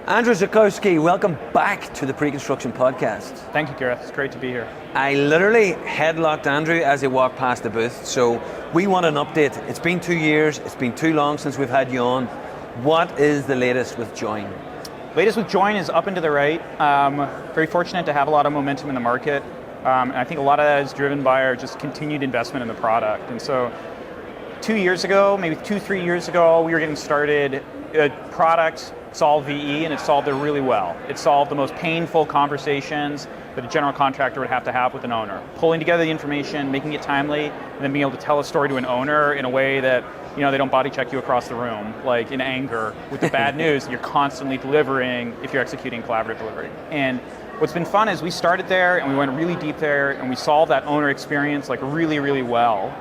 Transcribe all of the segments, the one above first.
Andrew Zukoski, welcome back to the Preconstruction Podcast. Thank you, Gareth. It's great to be here. I literally headlocked Andrew as he walked past the booth, so we want an update. It's been 2 years, it's been too long since we've had you on. What is the latest with Join? Latest with Join is up and to the right. Very fortunate to have a lot of momentum in the market. And I think a lot of that is driven by our just continued investment in the product. And so 2 years ago, maybe 3 years ago, we were getting started. A product solved VE and it solved it really well. It solved the most painful conversations that a general contractor would have to have with an owner. Pulling together the information, making it timely, and then being able to tell a story to an owner in a way that they don't body check you across the room, like in anger with the bad news that you're constantly delivering if you're executing collaborative delivery. And what's been fun is we started there and we went really deep there and we solved that owner experience like really, really well.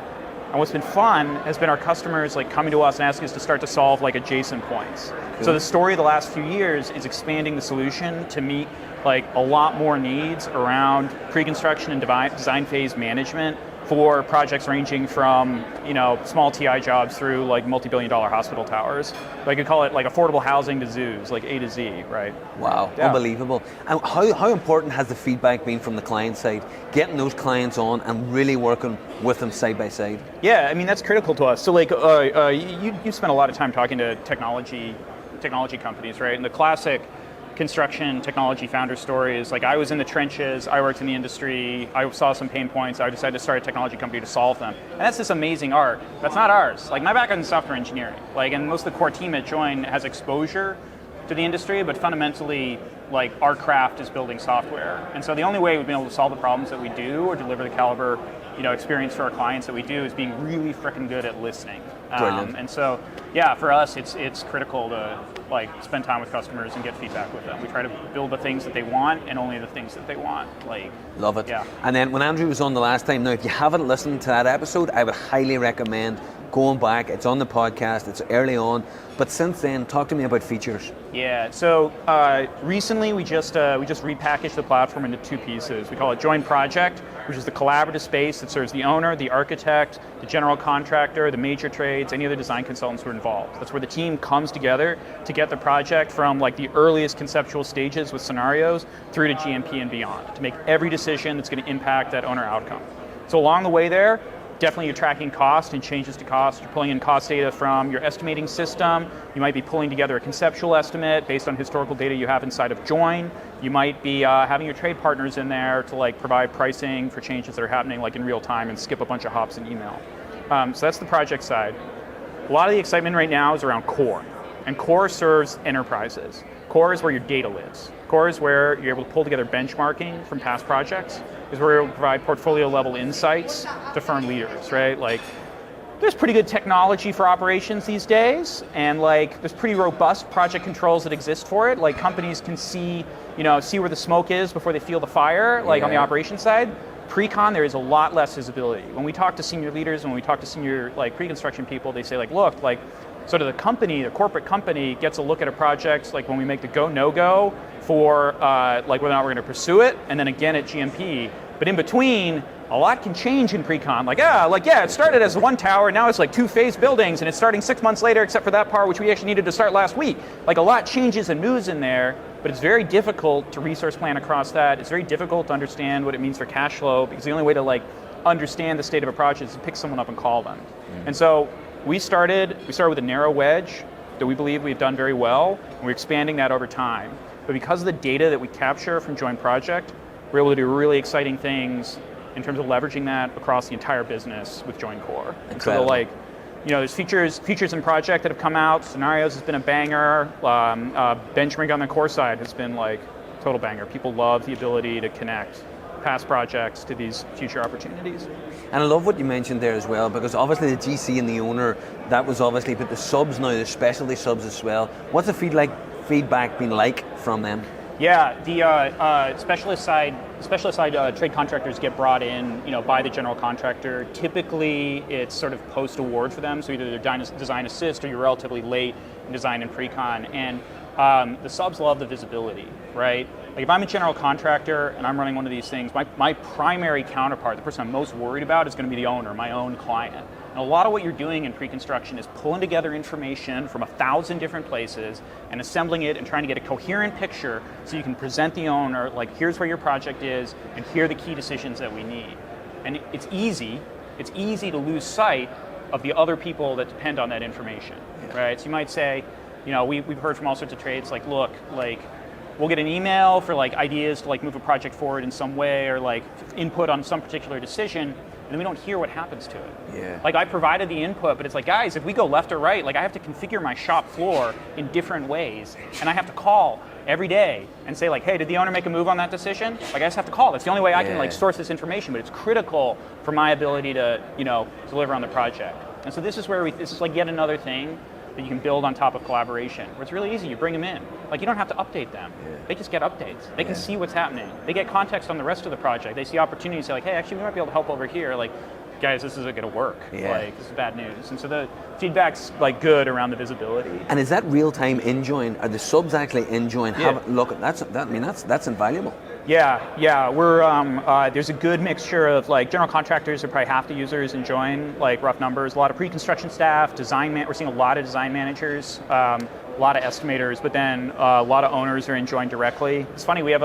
And what's been fun has been our customers like coming to us and asking us to start to solve like adjacent points. Cool. So the story of the last few years is expanding the solution to meet like a lot more needs around pre-construction and design phase management for projects ranging from small TI jobs through like multi-billion-dollar hospital towers. I could call it like affordable housing to zoos, like A to Z, right? Wow, yeah. Unbelievable. And how important has the feedback been from the client side, getting those clients on and really working with them side by side? Yeah, I mean that's critical to us. So like you spent a lot of time talking to technology companies, right? And the classic construction technology founder story is like I was in the trenches, I worked in the industry, I saw some pain points, I decided to start a technology company to solve them. And that's this amazing art. That's not ours. Like my background is software engineering. And most of the core team at Join has exposure to the industry, but fundamentally like our craft is building software. And so the only way we've been able to solve the problems that we do or deliver the caliber experience for our clients that we do is being really freaking good at listening. And so, yeah, for us, it's critical to spend time with customers and get feedback with them. We try to build the things that they want and only the things that they want. Love it. Yeah. And then when Andrew was on the last time, now if you haven't listened to that episode, I would highly recommend going back. It's on the podcast. It's early on. But since then, talk to me about features. Yeah. So recently we just repackaged the platform into two pieces. We call it Join Project, which is the collaborative space that serves the owner, the architect, the general contractor, the major trades, any other design consultants who are involved. That's where the team comes together to get the project from the earliest conceptual stages with scenarios through to GMP and beyond, to make every decision that's going to impact that owner outcome. So along the way there, definitely you're tracking cost and changes to cost. You're pulling in cost data from your estimating system. You might be pulling together a conceptual estimate based on historical data you have inside of Join. You might be having your trade partners in there to provide pricing for changes that are happening in real time and skip a bunch of hops in email. So that's the project side. A lot of the excitement right now is around Core. And Core serves enterprises. Core is where your data lives. Core is where you're able to pull together benchmarking from past projects. Is where you're able to provide portfolio level insights to firm leaders, right? There's pretty good technology for operations these days, and there's pretty robust project controls that exist for it. Companies can see where the smoke is before they feel the fire, on the operations side. Pre-con, there is a lot less visibility. When we talk to senior leaders, when we talk to senior pre-construction people, they say look, sort of the corporate company gets a look at a project when we make the go, no-go for whether or not we're going to pursue it, and then again at GMP. But in between, a lot can change in pre-con. It started as one tower, now it's 2 phase buildings, and it's starting 6 months later, except for that part which we actually needed to start last week. A lot changes and moves in there, but it's very difficult to resource plan across that. It's very difficult to understand what it means for cash flow, because the only way to understand the state of a project is to pick someone up and call them. And so we started with a narrow wedge that we believe we've done very well, and we're expanding that over time. But because of the data that we capture from Join Project, we're able to do really exciting things in terms of leveraging that across the entire business with Join Core. Incredible. So there's features in Project that have come out. Scenarios has been a banger. Benchmark on the Core side has been total banger. People love the ability to connect past projects to these future opportunities. And I love what you mentioned there as well, because obviously the GC and the owner, that was obviously, but the subs now, the specialty subs as well. What's the feedback been like from them? Yeah, the specialist side trade contractors get brought in, by the general contractor. Typically, it's sort of post-award for them, so either they're design assist or you're relatively late in design and pre-con. And the subs love the visibility, right? If I'm a general contractor and I'm running one of these things, my primary counterpart, the person I'm most worried about, is going to be the owner, my own client. And a lot of what you're doing in pre-construction is pulling together information from 1,000 different places and assembling it and trying to get a coherent picture so you can present the owner, like, here's where your project is, and here are the key decisions that we need. And it's easy to lose sight of the other people that depend on that information, right? So you might say, we've heard from all sorts of trades, like, look, like, we'll get an email for like ideas to like move a project forward in some way or like input on some particular decision, and then we don't hear what happens to it. Yeah. Like I provided the input, but it's like, guys, if we go left or right, like I have to configure my shop floor in different ways, and I have to call every day and say like, hey, did the owner make a move on that decision? Like I just have to call. That's the only way I can like source this information, but it's critical for my ability to, deliver on the project. And so this is where this is like yet another thing that you can build on top of collaboration, where it's really easy. You bring them in. Like you don't have to update them. They just get updates. They can see what's happening. They get context on the rest of the project. They see opportunities, say like, hey, actually we might be able to help over here. Like, guys, this isn't gonna work. Like, this is bad news. And so the feedback's like good around the visibility. And is that real time in join? Are the subs actually in join? That's invaluable. Yeah. We're there's a good mixture of like general contractors are probably half the users in Join, like rough numbers. A lot of pre-construction staff, we're seeing a lot of design managers, a lot of estimators, but then a lot of owners are in Join directly. It's funny, we have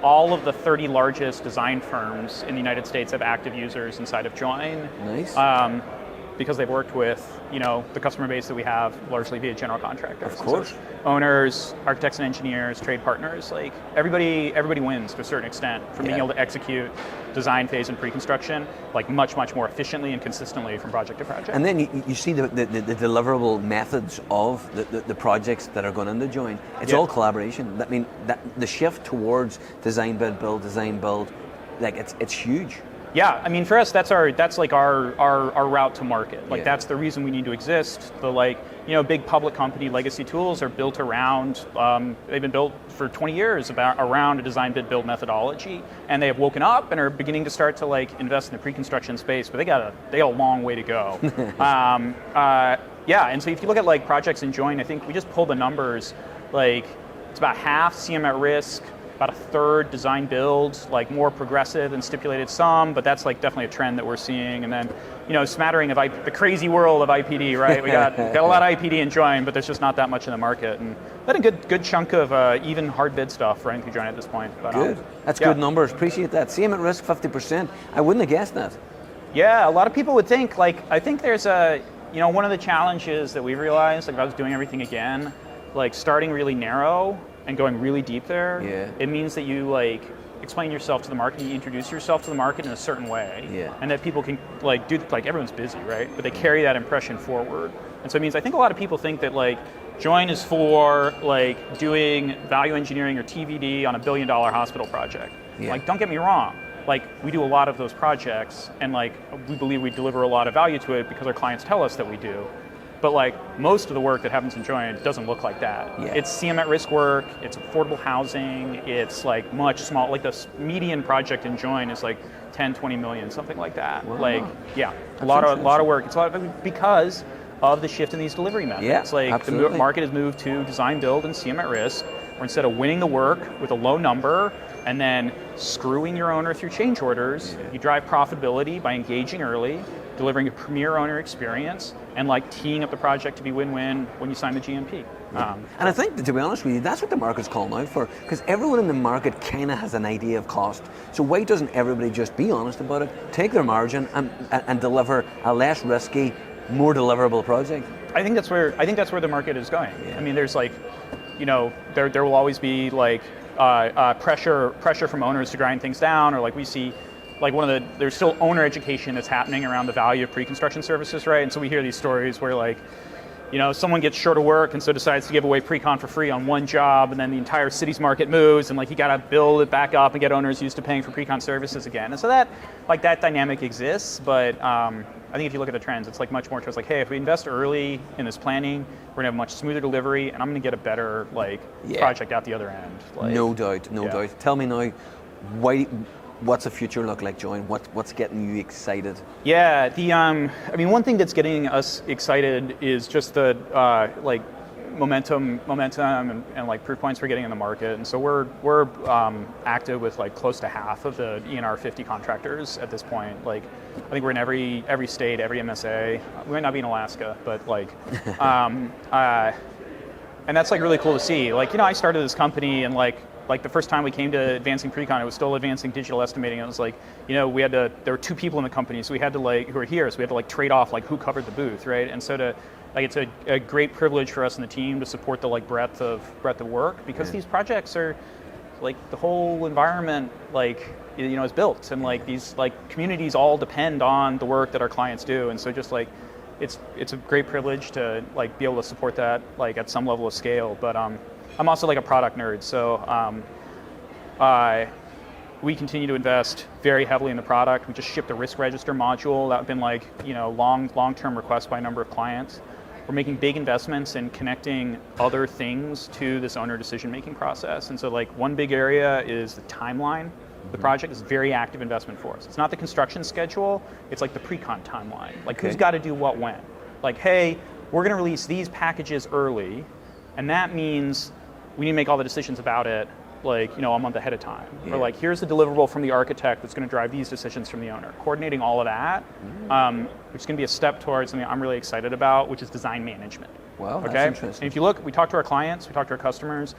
all of the 30 largest design firms in the United States have active users inside of Join. Nice. Because they've worked with, the customer base that we have largely via general contractors. Of course. So owners, architects and engineers, trade partners, like everybody wins to a certain extent from being able to execute design phase and pre-construction like much, much more efficiently and consistently from project to project. And then you see the deliverable methods of the projects that are going into Join. It's all collaboration. That mean that the shift towards design build, like it's huge. Yeah, I mean for us that's like our route to market. Like that's the reason we need to exist. The big public company legacy tools are built around they've been built for 20 years around a design bid build methodology, and they have woken up and are beginning to start to like invest in the pre-construction space, but they got a long way to go. And so if you look at like projects in Join, I think we just pulled the numbers, like it's about half CM at risk, about a third design build, like more progressive and stipulated some, but that's like definitely a trend that we're seeing. And then, smattering of the crazy world of IPD, right? We got a lot of IPD in Join, but there's just not that much in the market. And then a good chunk of even hard bid stuff running through Join at this point. But, good. That's good numbers. Appreciate that. CM at risk 50%. I wouldn't have guessed that. Yeah, a lot of people would think, I think there's one of the challenges that we realized, like if I was doing everything again, like starting really narrow and going really deep there, it means that you like explain yourself to the market, you introduce yourself to the market in a certain way, and that people can like do, like everyone's busy, right? But they carry that impression forward. And so it means I think a lot of people think that like Join is for like doing value engineering or TVD on $1 billion hospital project. Like don't get me wrong, like we do a lot of those projects and like we believe we deliver a lot of value to it because our clients tell us that we do. But like most of the work that happens in Join doesn't look like that. It's CM at risk work, it's affordable housing, it's like much small, like the median project in Join is like 10, 20 million, something like that. Wow. Like, a lot of work. It's a lot of, because of the shift in these delivery methods. The market has moved to design build and CM at risk, where instead of winning the work with a low number and then screwing your owner through change orders, you drive profitability by engaging early, delivering a premier owner experience, and like teeing up the project to be win-win when you sign the GMP. And I think, to be honest with you, that's what the market's calling out for, because everyone in the market kind of has an idea of cost. So why doesn't everybody just be honest about it, take their margin, and deliver a less risky, more deliverable project? I think that's where the market is going. I mean, there's like, there will always be like pressure from owners to grind things down, or like we see. Like there's still owner education that's happening around the value of pre-construction services, right? And so we hear these stories where like, someone gets short of work and so decides to give away pre-con for free on one job, and then the entire city's market moves, and like you gotta build it back up and get owners used to paying for pre-con services again. And so that dynamic exists, but I think if you look at the trends, it's like much more towards like, hey, if we invest early in this planning, we're gonna have much smoother delivery, and I'm gonna get a better project out the other end. Like, no doubt. Tell me now, what's the future look like, Join? What's getting you excited? Yeah, one thing that's getting us excited is just the momentum and like proof points we're getting in the market. And so we're active with like close to half of the ENR 50 contractors at this point. Like I think we're in every state, every MSA. We might not be in Alaska, but like, and that's like really cool to see. Like, I started this company and like the first time we came to advancing pre-con, it was still advancing digital estimating. It was like, there were two people in the company, so we had to who were here, so we had to trade off who covered the booth, right? And so it's a great privilege for us and the team to support the breadth of work, because these projects are the whole environment is built, and these communities all depend on the work that our clients do, and so just it's a great privilege to be able to support that at some level of scale. But I'm also a product nerd, so we continue to invest very heavily in the product. We just shipped a risk register module that's been long-term requests by a number of clients. We're making big investments in connecting other things to this owner decision-making process. And so one big area is the timeline. The project is a very active investment for us. It's not the construction schedule, it's the pre-con timeline. Who's got to do what when. Hey, we're going to release these packages early, and that means we need to make all the decisions about it a month ahead of time. Yeah. Or here's the deliverable from the architect that's going to drive these decisions from the owner. Coordinating all of that, which is going to be a step towards something I'm really excited about, which is design management. Wow, okay? That's interesting. And if you look, we talk to our clients, we talk to our customers,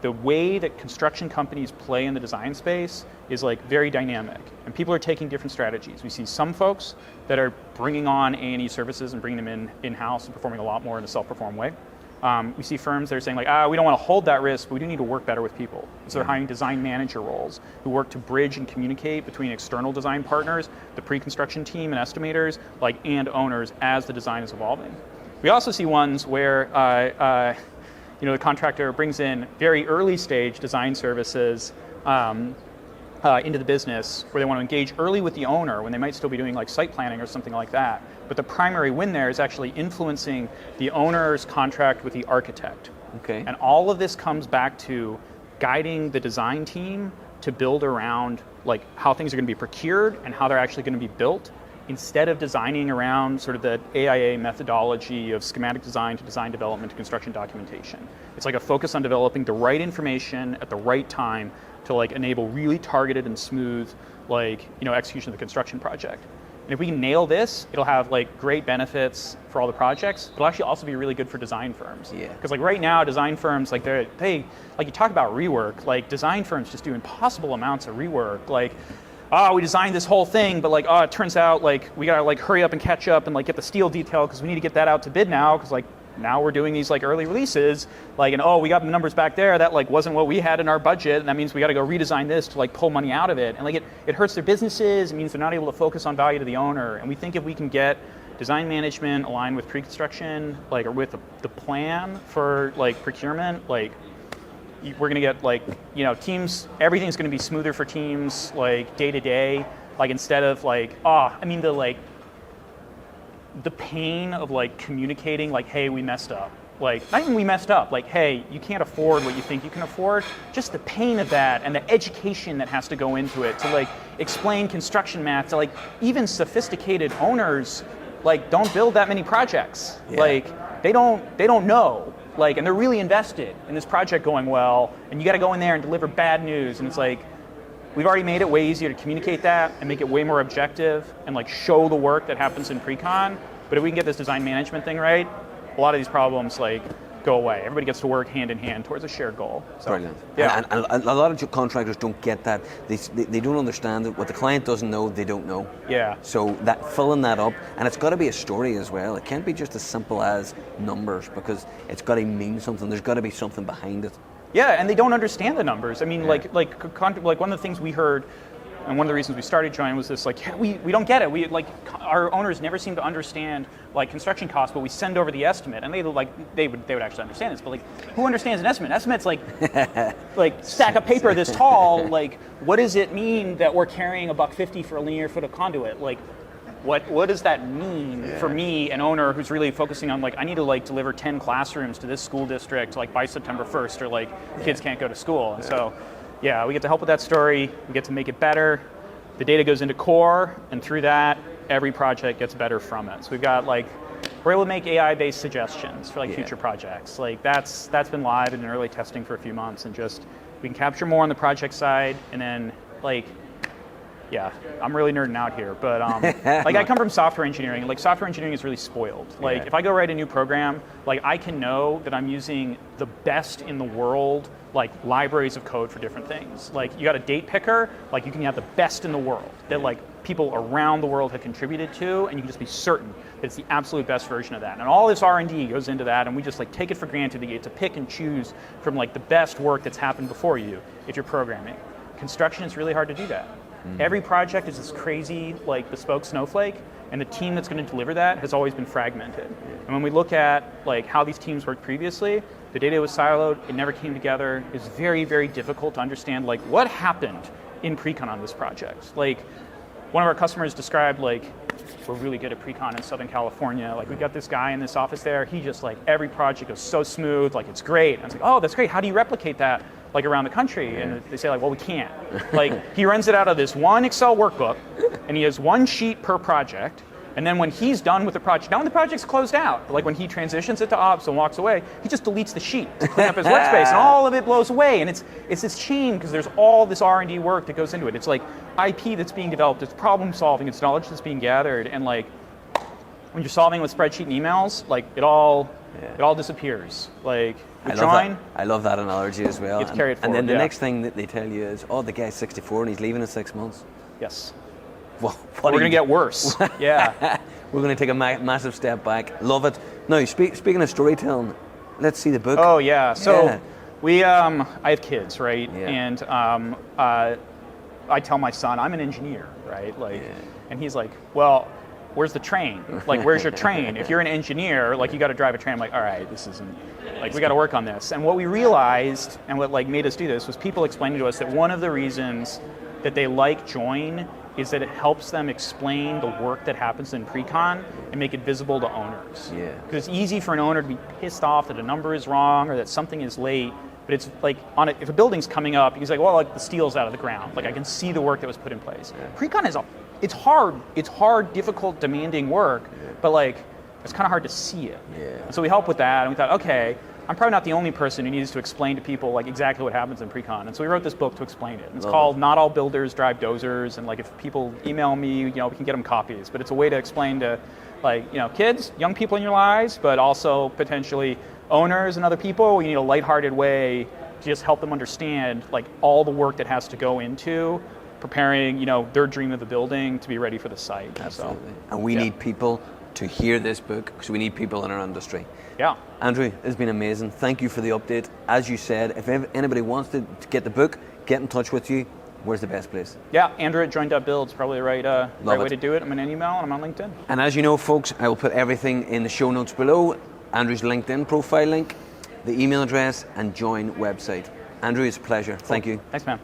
the way that construction companies play in the design space is very dynamic, and people are taking different strategies. We see some folks that are bringing on A&E services and bringing them in-house and performing a lot more in a self-perform way. We see firms that are saying we don't want to hold that risk, but we do need to work better with people. So they're hiring design manager roles who work to bridge and communicate between external design partners, the pre-construction team and estimators, and owners as the design is evolving. We also see ones where the contractor brings in very early stage design services into the business, where they want to engage early with the owner when they might still be doing site planning or something like that. But the primary win there is actually influencing the owner's contract with the architect. Okay. And all of this comes back to guiding the design team to build around how things are going to be procured and how they're actually going to be built, instead of designing around sort of the AIA methodology of schematic design to design development to construction documentation. It's a focus on developing the right information at the right time to enable really targeted and smooth execution of the construction project. And if we can nail this, it'll have great benefits for all the projects. It'll actually also be really good for design firms. Yeah. Because right now, design firms they you talk about rework. Design firms just do impossible amounts of rework. We designed this whole thing, but it turns out we gotta hurry up and catch up and get the steel detail because we need to get that out to bid now, because now we're doing these early releases, and we got the numbers back there that wasn't what we had in our budget, and that means we got to go redesign this to pull money out of it, and it hurts their businesses. It means they're not able to focus on value to the owner. And we think if we can get design management aligned with pre-construction, or with the plan for procurement, we're going to get teams. Everything's going to be smoother for teams day to day, instead of the pain of communicating hey, we messed up. Not even we messed up, hey, you can't afford what you think you can afford. Just the pain of that and the education that has to go into it to explain construction math to even sophisticated owners don't build that many projects. Yeah. They don't know. And they're really invested in this project going well, and you got to go in there and deliver bad news, and it's we've already made it way easier to communicate that and make it way more objective and show the work that happens in pre-con. But if we can get this design management thing right, a lot of these problems go away. Everybody gets to work hand in hand towards a shared goal. So, brilliant. Yeah. And a lot of contractors don't get that. They don't understand that what the client doesn't know, they don't know. Yeah. So that filling that up, and it's got to be a story as well. It can't be just as simple as numbers, because it's got to mean something. There's got to be something behind it. Yeah, and they don't understand the numbers. I mean, one of the things we heard, and one of the reasons we started Join was this, we don't get it. We our owners never seem to understand construction costs, but we send over the estimate, and they would actually understand this. But who understands an estimate? Estimate's stack of paper this tall. What does it mean that we're carrying $1.50 for a linear foot of conduit? What does that mean for me, an owner who's really focusing on I need to deliver 10 classrooms to this school district by September 1st, or kids can't go to school. And so, yeah, we get to help with that story. We get to make it better. The data goes into core, and through that, every project gets better from it. So we've got we're able to make AI-based suggestions for like future projects. Like that's been live and in early testing for a few months, and just we can capture more on the project side, and then like, yeah, I'm really nerding out here, but like I come from software engineering. Like software engineering is really spoiled. Like if I go write a new program, like I can know that I'm using the best in the world, like libraries of code for different things. Like you got a date picker, like you can have the best in the world that like people around the world have contributed to, and you can just be certain that it's the absolute best version of that. And all this R&D goes into that, and we just like take it for granted that you get to pick and choose from like the best work that's happened before you if you're programming. Construction, it's really hard to do that. Every project is this crazy, like bespoke snowflake, and the team that's going to deliver that has always been fragmented. And when we look at like how these teams worked previously, the data was siloed, it never came together. It's very, very difficult to understand like what happened in pre-con on this project. Like one of our customers described like, we're really good at pre-con in Southern California. Like we got this guy in this office there, he just like, every project goes so smooth, like it's great. And I was like, oh, that's great, how do you replicate that like around the country? And they say like, well, we can't. Like he runs it out of this one Excel workbook, and he has one sheet per project. And then when he's done with the project, now when the project's closed out, like when he transitions it to ops and walks away, he just deletes the sheet to clean up his workspace, and all of it blows away. And it's this shame because there's all this R&D work that goes into it. It's like IP that's being developed, it's problem solving, it's knowledge that's being gathered, and like when you're solving with spreadsheet and emails, like it all disappears. Like I love that analogy as well. It's carried forward. And then the next thing that they tell you is, oh, the guy's 64 and he's leaving in 6 months. Yes. Well, we're going to get worse. Yeah. We're going to take a massive step back. Love it. Now, speaking of storytelling, let's see the book. Oh, yeah. So we, I have kids, right? Yeah. And I tell my son, I'm an engineer, right? Like, and he's like, well, where's the train? Like, where's your train? If you're an engineer, like, you got to drive a train. I'm like, all right, this isn't, like, we got to work on this. And what we realized, and what like made us do this, was people explaining to us that one of the reasons that they like Join is that it helps them explain the work that happens in pre-con and make it visible to owners. Yeah. Because it's easy for an owner to be pissed off that a number is wrong or that something is late, but it's like, if a building's coming up, he's like, well, like the steel's out of the ground. Like I can see the work that was put in place. Yeah. Pre-con is it's hard, difficult, demanding work, but like, it's kind of hard to see it. Yeah. And so we help with that, and we thought, okay, I'm probably not the only person who needs to explain to people like exactly what happens in pre-con. And so we wrote this book to explain it. And it's called Not All Builders Drive Dozers. And like if people email me, we can get them copies. But it's a way to explain to like, kids, young people in your lives, but also potentially owners and other people. You need a lighthearted way to just help them understand like all the work that has to go into preparing, their dream of a building to be ready for the site. Absolutely. And we need people to hear this book because we need people in our industry. Yeah. Andrew, it's been amazing. Thank you for the update. As you said, if anybody wants to get the book, get in touch with you. Where's the best place? Yeah, Andrew at join.build is probably the right way to do it. I'm in an email and I'm on LinkedIn. And as you know, folks, I will put everything in the show notes below. Andrew's LinkedIn profile link, the email address, and Join website. Andrew, it's a pleasure. Thank you. Thanks, man.